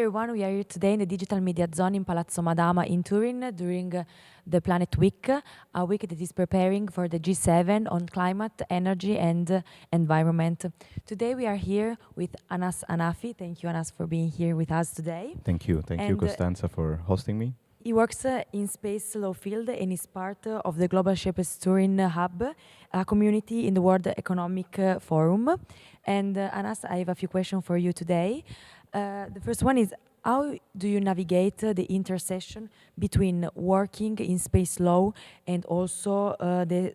everyone, we are here today in the Digital Media Zone in Palazzo Madama in Turin during the Planet Week, a week that is preparing for the G7 on climate, energy and environment. Today we are here with Anas Hanafi. Thank you, Anas, for being here with us today. Thank you, Costanza, for hosting me. He works in space law field and is part of the Global Shapers Turin Hub, a community in the World Economic Forum. And Anas, I have a few questions for you today. The first one is, how do you navigate the intersection between working in space law and also the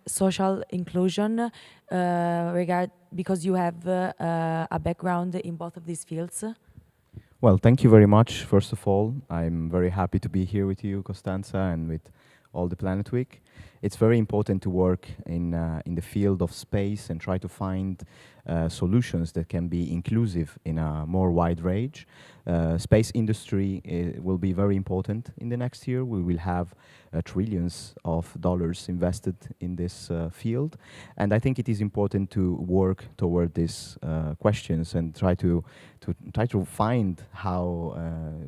social inclusion because you have a background in both of these fields? Well, thank you very much, first of all. I'm very happy to be here with you, Costanza, and with all the Planet Week. It's very important to work in the field of space and try to find solutions that can be inclusive in a more wide range. Space industry will be very important in the next year. We will have trillions of dollars invested in this field, and I think it is important to work toward these questions and try to find how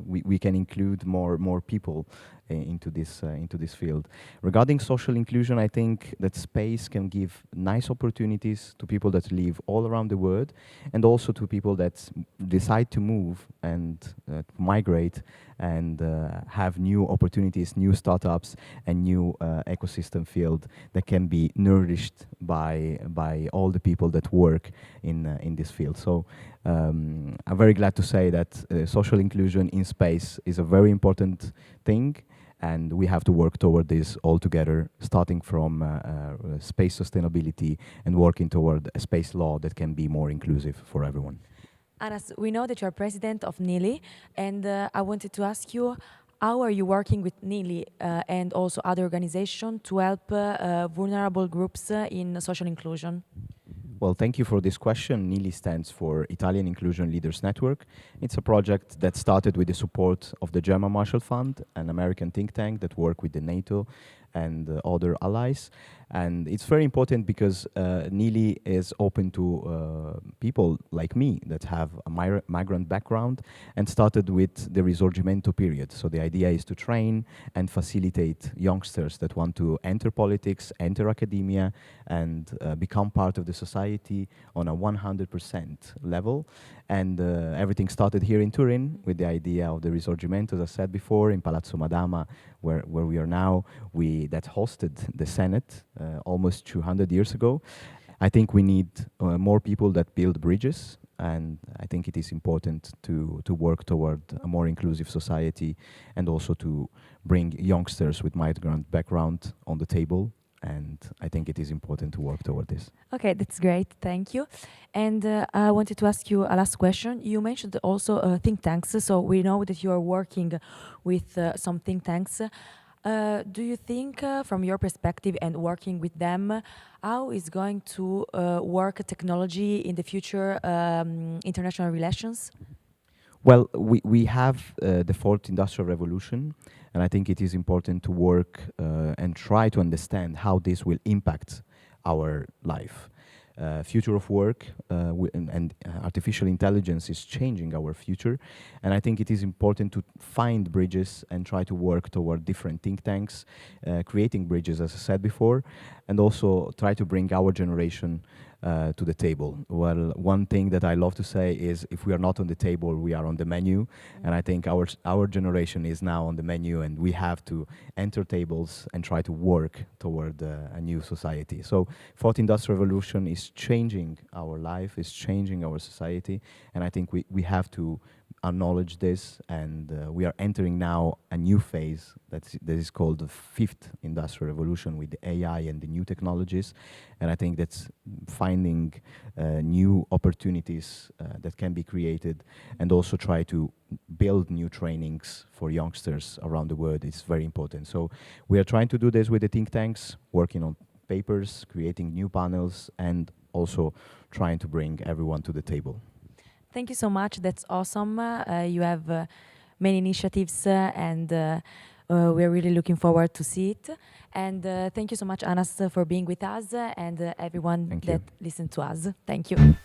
we can include more people into this field. Regarding social inclusion, I think that space can give nice opportunities to people that live all around the world, and also to people that decide to move and migrate and have new opportunities, new startups, and new ecosystem field that can be nourished by all the people that work in this field. So I'm very glad to say that social inclusion in space is a very important thing, and we have to work toward this all together, starting from space sustainability and working toward a space law that can be more inclusive for everyone. Anas, we know that you are president of NEELI, and I wanted to ask you, how are you working with NEELI and also other organizations to help vulnerable groups in social inclusion? Well, thank you for this question. NEELI stands for Italian Inclusion Leaders Network. It's a project that started with the support of the German Marshall Fund, an American think tank that work with the NATO and other allies. And it's very important because NEELI is open to people like me that have a migrant background and started with the Risorgimento period. So the idea is to train and facilitate youngsters that want to enter politics, enter academia, and become part of the society on a 100% level. And everything started here in Turin with the idea of the Risorgimento, as I said before, in Palazzo Madama, where we are now, that hosted the Senate almost 200 years ago. I think we need more people that build bridges, and I think it is important to work toward a more inclusive society and also to bring youngsters with migrant background on the table. And I think it is important to work toward this. Okay, that's great, thank you. And I wanted to ask you a last question. You mentioned also think tanks, so we know that you are working with some think tanks. Do you think, from your perspective and working with them, how is going to work technology in the future international relations? Well, we have the fourth industrial revolution, and I think it is important to work and try to understand how this will impact our life. Future of work and artificial intelligence is changing our future, and I think it is important to find bridges and try to work toward different think tanks, creating bridges, as I said before, and also try to bring our generation to the table. Well, one thing that I love to say is, if we are not on the table, we are on the menu, and I think our generation is now on the menu, and we have to enter tables and try to work toward a new society. So fourth industrial revolution is changing our life, is changing our society, and I think we have to acknowledge this, and we are entering now a new phase that is called the fifth industrial revolution with the AI and the new technologies, and I think that's finding new opportunities that can be created, and also try to build new trainings for youngsters around the world. It's very important. So we are trying to do this with the think tanks, working on papers, creating new panels, and also trying to bring everyone to the table. Thank you so much. That's awesome. You have many initiatives and we're really looking forward to see it. And thank you so much, Anas, for being with us and everyone that listened to us. Thank you.